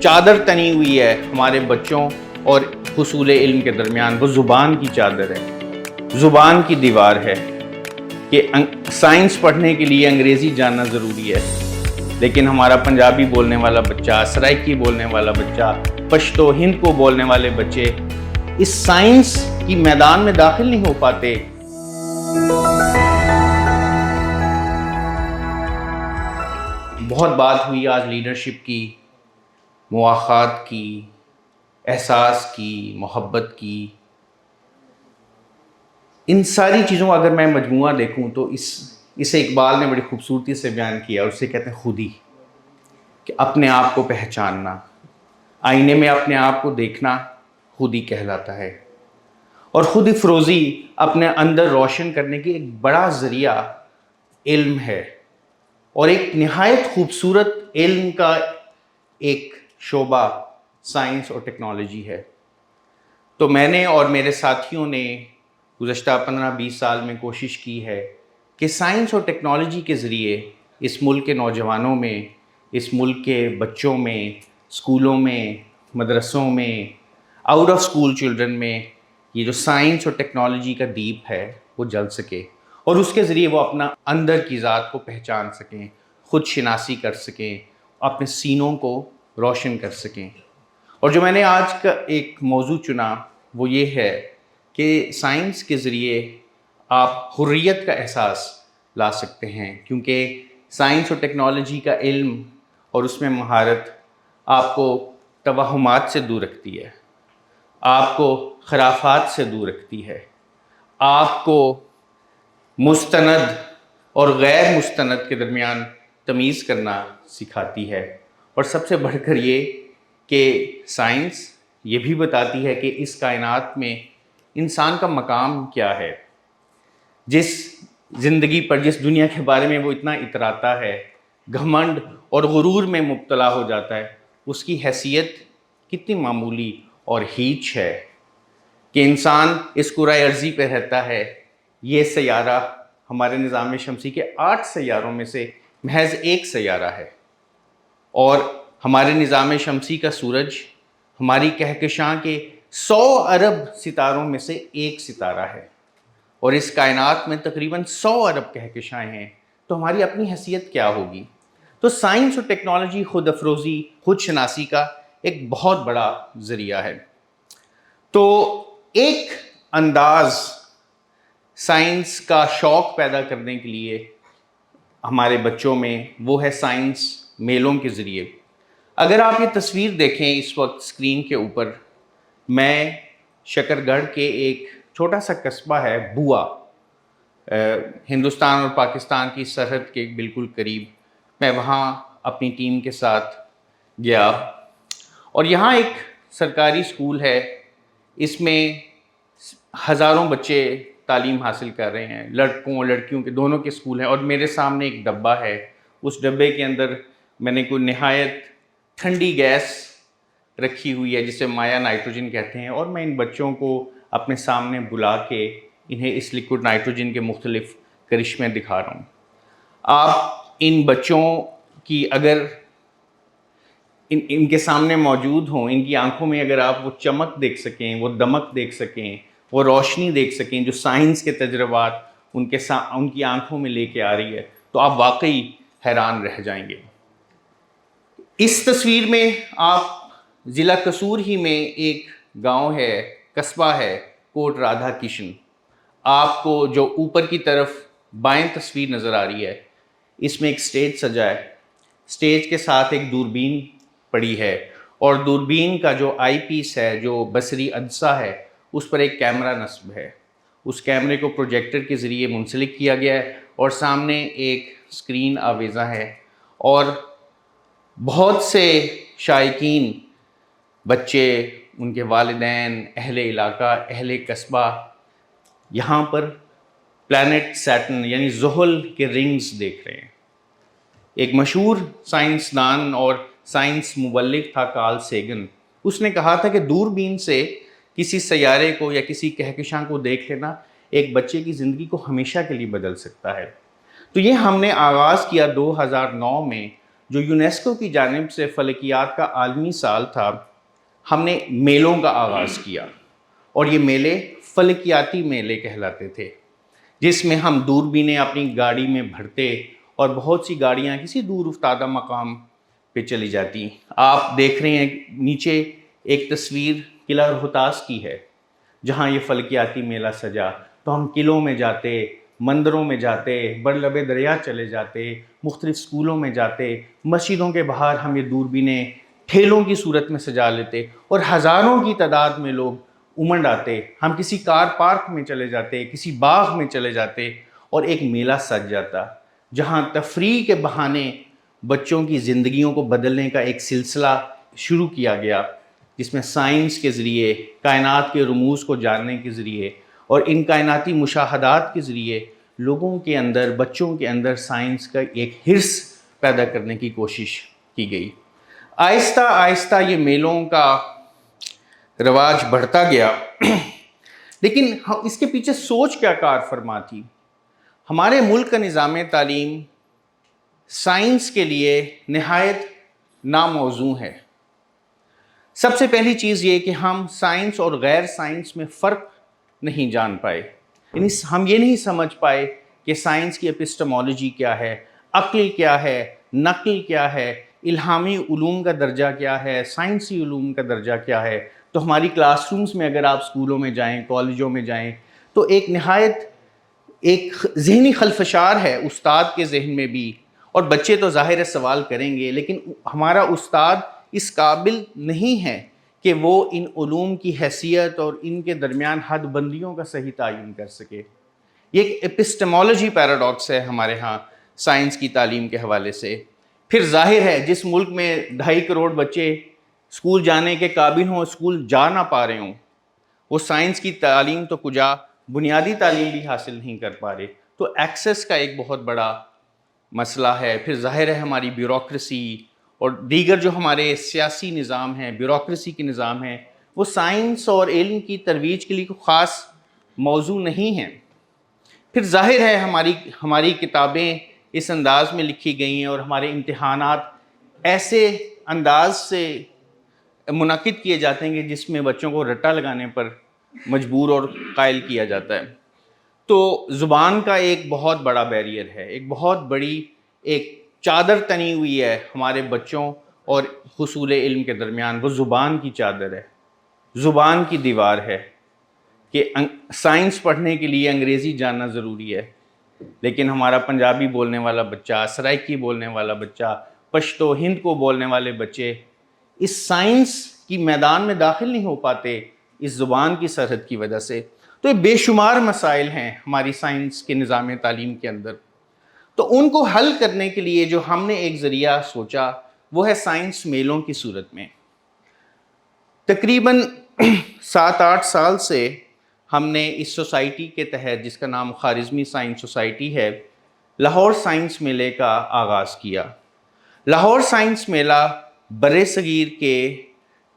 چادر تنی ہوئی ہے ہمارے بچوں اور حصول علم کے درمیان، وہ زبان کی چادر ہے، زبان کی دیوار ہے کہ سائنس پڑھنے کے لیے انگریزی جاننا ضروری ہے، لیکن ہمارا پنجابی بولنے والا بچہ، سرائکی بولنے والا بچہ، پشتو ہند کو بولنے والے بچے اس سائنس کی میدان میں داخل نہیں ہو پاتے۔ بہت بات ہوئی آج لیڈرشپ کی، مواخات کی، احساس کی، محبت کی۔ ان ساری چیزوں کا اگر میں مجموعہ دیکھوں تو اسے اقبال نے بڑی خوبصورتی سے بیان کیا، اور اسے کہتے ہیں خودی، کہ اپنے آپ کو پہچاننا، آئینے میں اپنے آپ کو دیکھنا خودی کہلاتا ہے۔ اور خود افروزی اپنے اندر روشن کرنے کی ایک بڑا ذریعہ علم ہے، اور ایک نہایت خوبصورت علم کا ایک شعبہ سائنس اور ٹیکنالوجی ہے۔ تو میں نے اور میرے ساتھیوں نے گزشتہ 15-20 سال میں کوشش کی ہے کہ سائنس اور ٹیکنالوجی کے ذریعے اس ملک کے نوجوانوں میں، اس ملک کے بچوں میں، اسکولوں میں، مدرسوں میں، آؤٹ آف اسکول چلڈرن میں یہ جو سائنس اور ٹیکنالوجی کا دیپ ہے وہ جل سکے، اور اس کے ذریعے وہ اپنا اندر کی ذات کو پہچان سکیں، خود شناسی کر سکیں، اپنے سینوں کو روشن کر سکیں۔ اور جو میں نے آج کا ایک موضوع چنا وہ یہ ہے کہ سائنس کے ذریعے آپ حریت کا احساس لا سکتے ہیں، کیونکہ سائنس اور ٹیکنالوجی کا علم اور اس میں مہارت آپ کو توہمات سے دور رکھتی ہے، آپ کو خرافات سے دور رکھتی ہے، آپ کو مستند اور غیر مستند کے درمیان تمیز کرنا سکھاتی ہے، اور سب سے بڑھ کر یہ کہ سائنس یہ بھی بتاتی ہے کہ اس کائنات میں انسان کا مقام کیا ہے۔ جس زندگی پر، جس دنیا کے بارے میں وہ اتنا اتراتا ہے، گھمنڈ اور غرور میں مبتلا ہو جاتا ہے، اس کی حیثیت کتنی معمولی اور ہیچ ہے کہ انسان اس کرۂ ارضی پہ رہتا ہے۔ یہ سیارہ ہمارے نظام شمسی کے 8 سیاروں میں سے محض ایک سیارہ ہے، اور ہمارے نظام شمسی کا سورج ہماری کہکشاں کے 100 ارب ستاروں میں سے ایک ستارہ ہے، اور اس کائنات میں تقریباً 100 ارب کہکشائیں ہیں، تو ہماری اپنی حیثیت کیا ہوگی؟ تو سائنس اور ٹیکنالوجی خود افروزی، خود شناسی کا ایک بہت بڑا ذریعہ ہے۔ تو ایک انداز سائنس کا شوق پیدا کرنے کے لیے ہمارے بچوں میں وہ ہے سائنس میلوں کے ذریعے۔ اگر آپ یہ تصویر دیکھیں اس وقت اسکرین کے اوپر، میں شکر گڑھ کے ایک چھوٹا سا قصبہ ہے بوا، ہندوستان اور پاکستان کی سرحد کے بالکل قریب، میں وہاں اپنی ٹیم کے ساتھ گیا، اور یہاں ایک سرکاری اسکول ہے، اس میں ہزاروں بچے تعلیم حاصل کر رہے ہیں، لڑکوں اور لڑکیوں کے دونوں کے اسکول ہیں، اور میرے سامنے ایک ڈبہ ہے، اس ڈبے کے اندر میں نے کوئی نہایت ٹھنڈی گیس رکھی ہوئی ہے جسے مایا نائٹروجن کہتے ہیں، اور میں ان بچوں کو اپنے سامنے بلا کے انہیں اس لیکوڈ نائٹروجن کے مختلف کرشمے دکھا رہا ہوں۔ آپ ان بچوں کی اگر ان کے سامنے موجود ہوں، ان کی آنکھوں میں اگر آپ وہ چمک دیکھ سکیں، وہ دمک دیکھ سکیں، وہ روشنی دیکھ سکیں جو سائنس کے تجربات ان کی آنکھوں میں لے کے آ رہی ہے، تو آپ واقعی حیران رہ جائیں گے۔ اس تصویر میں آپ ضلع قصور ہی میں ایک گاؤں ہے، قصبہ ہے، کوٹ رادھا کشن۔ آپ کو جو اوپر کی طرف بائیں تصویر نظر آ رہی ہے، اس میں ایک سٹیج سجا ہے، سٹیج کے ساتھ ایک دوربین پڑی ہے، اور دوربین کا جو آئی پیس ہے، جو بصری عدسہ ہے، اس پر ایک کیمرہ نصب ہے۔ اس کیمرے کو پروجیکٹر کے ذریعے منسلک کیا گیا ہے، اور سامنے ایک اسکرین آویزاں ہے، اور بہت سے شائقین، بچے، ان کے والدین، اہل علاقہ، اہل قصبہ یہاں پر پلانٹ سیٹرن یعنی زحل کے رنگز دیکھ رہے ہیں۔ ایک مشہور سائنسدان اور سائنس مبلغ تھا کارل سیگن، اس نے کہا تھا کہ دوربین سے کسی سیارے کو یا کسی کہکشاں کو دیکھ لینا ایک بچے کی زندگی کو ہمیشہ کے لیے بدل سکتا ہے۔ تو یہ ہم نے آغاز کیا 2009 میں جو یونیسکو کی جانب سے فلکیات کا عالمی سال تھا، ہم نے میلوں کا آغاز کیا، اور یہ میلے فلکیاتی میلے کہلاتے تھے، جس میں ہم دوربینیں اپنی گاڑی میں بھرتے اور بہت سی گاڑیاں کسی دور افتادہ مقام پہ چلی جاتی۔ آپ دیکھ رہے ہیں نیچے ایک تصویر قلعہ روہتاس کی ہے، جہاں یہ فلکیاتی میلہ سجا، تو ہم قلعوں میں جاتے، مندروں میں جاتے، برلب دریا چلے جاتے، مختلف اسکولوں میں جاتے، مسجدوں کے باہر ہم یہ دوربینیں ٹھیلوں کی صورت میں سجا لیتے، اور ہزاروں کی تعداد میں لوگ امنڈ آتے۔ ہم کسی کار پارک میں چلے جاتے، کسی باغ میں چلے جاتے، اور ایک میلہ سج جاتا، جہاں تفریح کے بہانے بچوں کی زندگیوں کو بدلنے کا ایک سلسلہ شروع کیا گیا، جس میں سائنس کے ذریعے، کائنات کے رموز کو جاننے کے ذریعے اور ان کائناتی مشاہدات کے ذریعے لوگوں کے اندر، بچوں کے اندر سائنس کا ایک حرص پیدا کرنے کی کوشش کی گئی۔ آہستہ آہستہ یہ میلوں کا رواج بڑھتا گیا، لیکن اس کے پیچھے سوچ کیا کار فرما تھی؟ ہمارے ملک کا نظام تعلیم سائنس کے لیے نہایت ناموزوں ہے۔ سب سے پہلی چیز یہ کہ ہم سائنس اور غیر سائنس میں فرق نہیں جان پائے، یعنی ہم یہ نہیں سمجھ پائے کہ سائنس کی اپسٹمالوجی کیا ہے، عقل کیا ہے، نقل کیا ہے، الہامی علوم کا درجہ کیا ہے، سائنسی علوم کا درجہ کیا ہے۔ تو ہماری کلاس رومز میں اگر آپ اسکولوں میں جائیں، کالجوں میں جائیں، تو ایک ذہنی خلفشار ہے استاد کے ذہن میں بھی، اور بچے تو ظاہر ہے سوال کریں گے، لیکن ہمارا استاد اس قابل نہیں ہے کہ وہ ان علوم کی حیثیت اور ان کے درمیان حد بندیوں کا صحیح تعین کر سکے۔ یہ ایک اپسٹمالوجی پیراڈاکس ہے ہمارے ہاں سائنس کی تعلیم کے حوالے سے۔ پھر ظاہر ہے جس ملک میں 2.5 کروڑ بچے اسکول جانے کے قابل ہوں، اسکول جا نہ پا رہے ہوں، وہ سائنس کی تعلیم تو کجا بنیادی تعلیم بھی حاصل نہیں کر پا رہے۔ تو ایکسیس کا ایک بہت بڑا مسئلہ ہے۔ پھر ظاہر ہے ہماری بیوروکریسی اور دیگر جو ہمارے سیاسی نظام ہیں، بیوروکریسی کے نظام ہیں، وہ سائنس اور علم کی ترویج کے لیے کوئی خاص موضوع نہیں ہیں۔ پھر ظاہر ہے ہماری کتابیں اس انداز میں لکھی گئی ہیں اور ہمارے امتحانات ایسے انداز سے منعقد کیے جاتے ہیں کہ جس میں بچوں کو رٹا لگانے پر مجبور اور قائل کیا جاتا ہے۔ تو زبان کا ایک بہت بڑا بیریئر ہے، ایک بہت بڑی ایک چادر تنی ہوئی ہے ہمارے بچوں اور حصول علم کے درمیان۔ وہ زبان کی چادر ہے، زبان کی دیوار ہے، کہ سائنس پڑھنے کے لیے انگریزی جاننا ضروری ہے، لیکن ہمارا پنجابی بولنے والا بچہ، سرائکی بولنے والا بچہ، پشتو ہند کو بولنے والے بچے اس سائنس کی میدان میں داخل نہیں ہو پاتے اس زبان کی سرحد کی وجہ سے۔ تو یہ بے شمار مسائل ہیں ہماری سائنس کے نظام تعلیم کے اندر۔ تو ان کو حل کرنے کے لیے جو ہم نے ایک ذریعہ سوچا وہ ہے سائنس میلوں کی صورت میں۔ تقریباً 7-8 سال سے ہم نے اس سوسائٹی کے تحت، جس کا نام خوارزمی سائنس سوسائٹی ہے، لاہور سائنس میلے کا آغاز کیا۔ لاہور سائنس میلہ برِ صغیر کے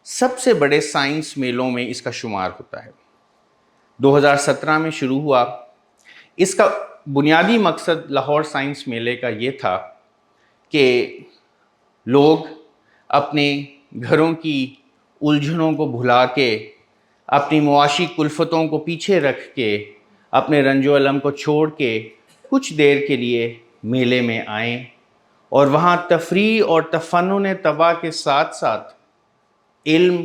سب سے بڑے سائنس میلوں میں اس کا شمار ہوتا ہے۔ 2017 میں شروع ہوا۔ اس کا بنیادی مقصد لاہور سائنس میلے کا یہ تھا کہ لوگ اپنے گھروں کی الجھنوں کو بھلا کے، اپنی معاشی کلفتوں کو پیچھے رکھ کے، اپنے رنج و الم کو چھوڑ کے کچھ دیر کے لیے میلے میں آئیں، اور وہاں تفریح اور تفنن طبع کے ساتھ ساتھ علم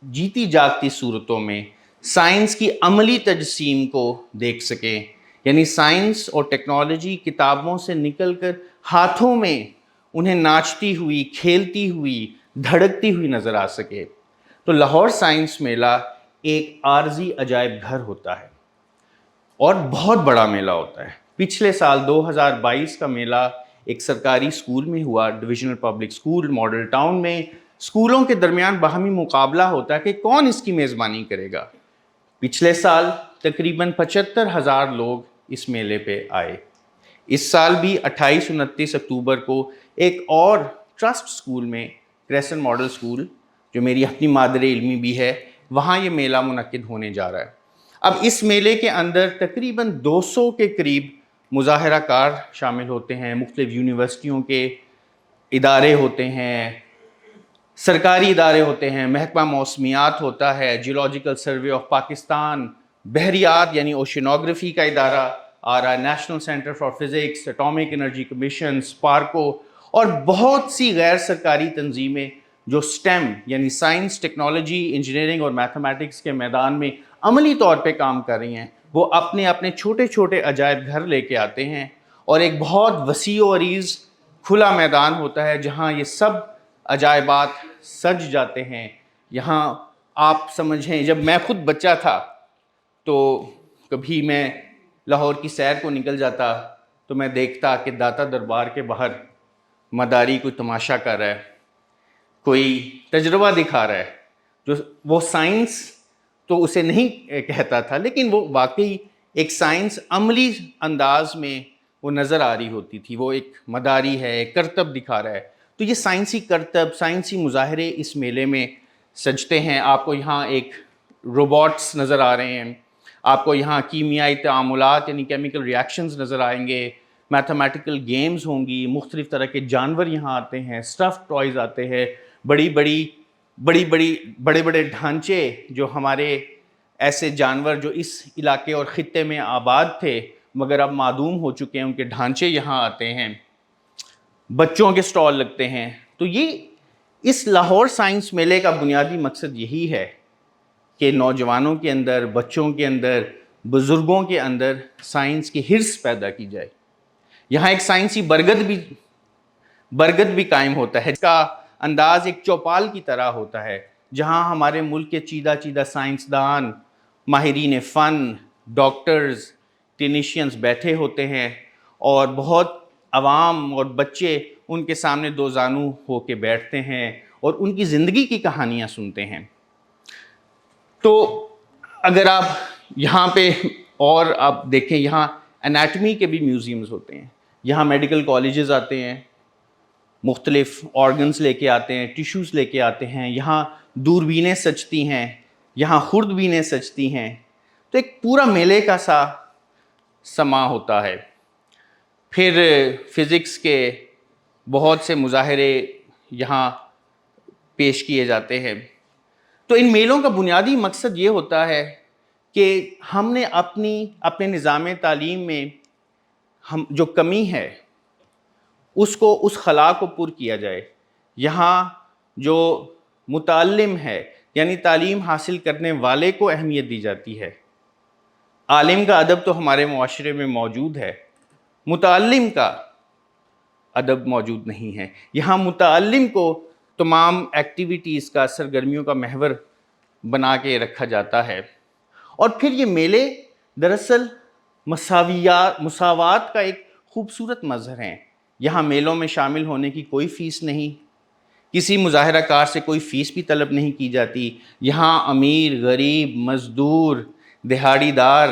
جیتی جاگتی صورتوں میں سائنس کی عملی تجسیم کو دیکھ سکیں، یعنی سائنس اور ٹیکنالوجی کتابوں سے نکل کر ہاتھوں میں انہیں ناچتی ہوئی، کھیلتی ہوئی، دھڑکتی ہوئی نظر آ سکے۔ تو لاہور سائنس میلہ ایک عارضی عجائب گھر ہوتا ہے اور بہت بڑا میلہ ہوتا ہے۔ پچھلے سال 2022 کا میلہ ایک سرکاری اسکول میں ہوا، divisional public school model town میں۔ اسکولوں کے درمیان باہمی مقابلہ ہوتا ہے کہ کون اس کی میزبانی کرے گا۔ پچھلے سال تقریباً 75,000 لوگ اس میلے پہ آئے۔ اس سال بھی 28-29 اکتوبر کو ایک اور ٹرسٹ اسکول میں، کریسن ماڈل اسکول جو میری اپنی مادر علمی بھی ہے، وہاں یہ میلہ منعقد ہونے جا رہا ہے۔ اب اس میلے کے اندر تقریباً 200 کے قریب مظاہرہ کار شامل ہوتے ہیں، مختلف یونیورسٹیوں کے ادارے ہوتے ہیں، سرکاری ادارے ہوتے ہیں، محکمہ موسمیات ہوتا ہے، جیولوجیکل سروے آف پاکستان، بحریات یعنی اوشینوگرافی کا ادارہ آ رہا ہے، national centre for physics, atomic energy commission, SUPARCO, اور بہت سی غیر سرکاری تنظیمیں جو سٹیم یعنی سائنس، ٹیکنالوجی، انجینئرنگ اور میتھمیٹکس کے میدان میں عملی طور پہ کام کر رہی ہیں، وہ اپنے اپنے چھوٹے چھوٹے عجائب گھر لے کے آتے ہیں، اور ایک بہت وسیع و عریض کھلا میدان ہوتا ہے جہاں یہ سب عجائبات سج جاتے ہیں۔ یہاں آپ سمجھیں، جب میں خود بچہ تھا تو کبھی میں لاہور کی سیر کو نکل جاتا تو میں دیکھتا کہ داتا دربار کے باہر مداری کوئی تماشا کر رہا ہے، کوئی تجربہ دکھا رہا ہے، جو وہ سائنس تو اسے نہیں کہتا تھا، لیکن وہ واقعی ایک سائنس عملی انداز میں وہ نظر آ رہی ہوتی تھی۔ وہ ایک مداری ہے، ایک کرتب دکھا رہا ہے، تو یہ سائنسی کرتب، سائنسی مظاہرے اس میلے میں سجتے ہیں۔ آپ کو یہاں ایک روبوٹس نظر آ رہے ہیں، آپ کو یہاں کیمیائی تعاملات یعنی کیمیکل ریاکشنز نظر آئیں گے، میتھمیٹیکل گیمز ہوں گی، مختلف طرح کے جانور یہاں آتے ہیں، اسٹف ٹوائز آتے ہیں، بڑے بڑے ڈھانچے، جو ہمارے ایسے جانور جو اس علاقے اور خطے میں آباد تھے مگر اب معدوم ہو چکے ہیں، ان کے ڈھانچے یہاں آتے ہیں، بچوں کے سٹال لگتے ہیں۔ تو یہ اس لاہور سائنس میلے کا بنیادی مقصد یہی ہے کہ نوجوانوں کے اندر، بچوں کے اندر، بزرگوں کے اندر سائنس کی حرص پیدا کی جائے۔ یہاں ایک سائنسی برگد بھی قائم ہوتا ہے، اس کا انداز ایک چوپال کی طرح ہوتا ہے، جہاں ہمارے ملک کے چیدہ چیدہ سائنسدان، ماہرین فن، ڈاکٹرز، ٹیکنیشینز بیٹھے ہوتے ہیں، اور بہت عوام اور بچے ان کے سامنے دو زانو ہو کے بیٹھتے ہیں اور ان کی زندگی کی کہانیاں سنتے ہیں۔ تو اگر آپ یہاں پہ اور آپ دیکھیں، یہاں انیٹمی کے بھی میوزیمز ہوتے ہیں، یہاں میڈیکل کالجز آتے ہیں، مختلف آرگنز لے کے آتے ہیں، ٹیشوز لے کے آتے ہیں، یہاں دوربینیں سجتی ہیں، یہاں خوردبینیں سجتی ہیں، تو ایک پورا میلے کا سا سما ہوتا ہے۔ پھر فزکس کے بہت سے مظاہرے یہاں پیش کیے جاتے ہیں۔ تو ان میلوں کا بنیادی مقصد یہ ہوتا ہے کہ ہم نے اپنے نظام تعلیم میں جو کمی ہے اس خلا کو پر کیا جائے۔ یہاں جو متعلم ہے یعنی تعلیم حاصل کرنے والے کو اہمیت دی جاتی ہے۔ عالم کا ادب تو ہمارے معاشرے میں موجود ہے، متعلم کا ادب موجود نہیں ہے۔ یہاں متعلم کو تمام ایکٹیویٹیز کا، سرگرمیوں کا محور بنا کے رکھا جاتا ہے۔ اور پھر یہ میلے دراصل مساوات کا ایک خوبصورت مظہر ہیں۔ یہاں میلوں میں شامل ہونے کی کوئی فیس نہیں، کسی مظاہرہ کار سے کوئی فیس بھی طلب نہیں کی جاتی۔ یہاں امیر، غریب، مزدور، دہاڑی دار،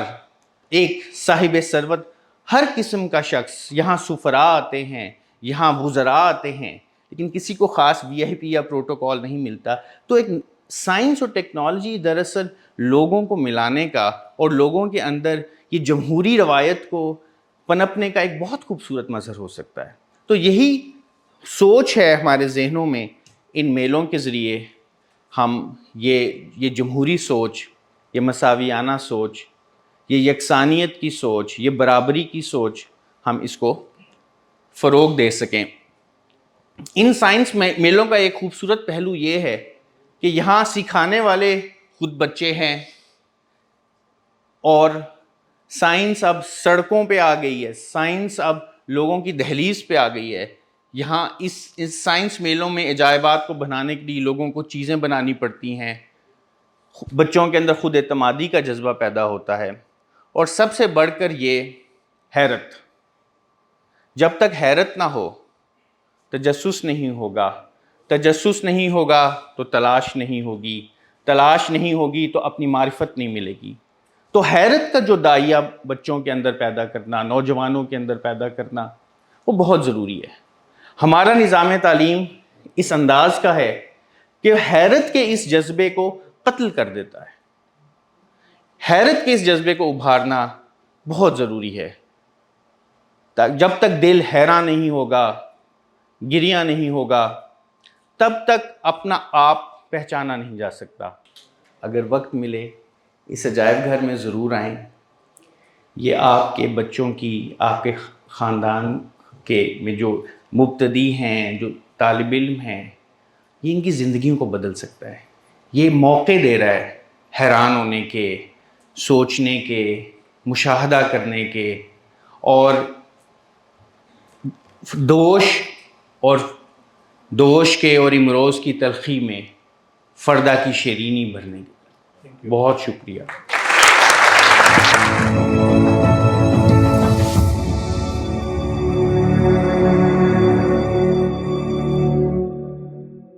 ایک صاحب ثروت، ہر قسم کا شخص، یہاں سفراء آتے ہیں، یہاں وزراء آتے ہیں، لیکن کسی کو خاص وی آئی پی یا پروٹوکول نہیں ملتا۔ تو ایک سائنس اور ٹیکنالوجی دراصل لوگوں کو ملانے کا اور لوگوں کے اندر یہ جمہوری روایت کو پنپنے کا ایک بہت خوبصورت مظہر ہو سکتا ہے۔ تو یہی سوچ ہے ہمارے ذہنوں میں، ان میلوں کے ذریعے ہم یہ جمہوری سوچ، یہ مساویانہ سوچ، یہ یکسانیت کی سوچ، یہ برابری کی سوچ، ہم اس کو فروغ دے سکیں۔ ان سائنس میلوں کا ایک خوبصورت پہلو یہ ہے کہ یہاں سکھانے والے خود بچے ہیں، اور سائنس اب سڑکوں پہ آ گئی ہے، سائنس اب لوگوں کی دہلیز پہ آ گئی ہے۔ یہاں اس سائنس میلوں میں عجائبات کو بنانے کے لیے لوگوں کو چیزیں بنانی پڑتی ہیں، بچوں کے اندر خود اعتمادی کا جذبہ پیدا ہوتا ہے، اور سب سے بڑھ کر یہ حیرت۔ جب تک حیرت نہ ہو تجسس نہیں ہوگا، تجسس نہیں ہوگا تو تلاش نہیں ہوگی، تلاش نہیں ہوگی تو اپنی معرفت نہیں ملے گی۔ تو حیرت کا جو دائیہ بچوں کے اندر پیدا کرنا، نوجوانوں کے اندر پیدا کرنا، وہ بہت ضروری ہے۔ ہمارا نظام تعلیم اس انداز کا ہے کہ حیرت کے اس جذبے کو قتل کر دیتا ہے۔ حیرت کے اس جذبے کو ابھارنا بہت ضروری ہے۔ جب تک دل حیران نہیں ہوگا، گریہ نہیں ہوگا، تب تک اپنا آپ پہچانا نہیں جا سکتا۔ اگر وقت ملے اس عجائب گھر میں ضرور آئیں۔ یہ آپ کے بچوں کی، آپ کے خاندان کے میں جو مبتدی ہیں، جو طالب علم ہیں، یہ ان کی زندگیوں کو بدل سکتا ہے۔ یہ موقع دے رہا ہے حیران ہونے کے، سوچنے کے، مشاہدہ کرنے کے، اور دوش کے اور امروز کی تلخی میں فردہ کی شیرینی بھرنے کی۔ بہت شکریہ۔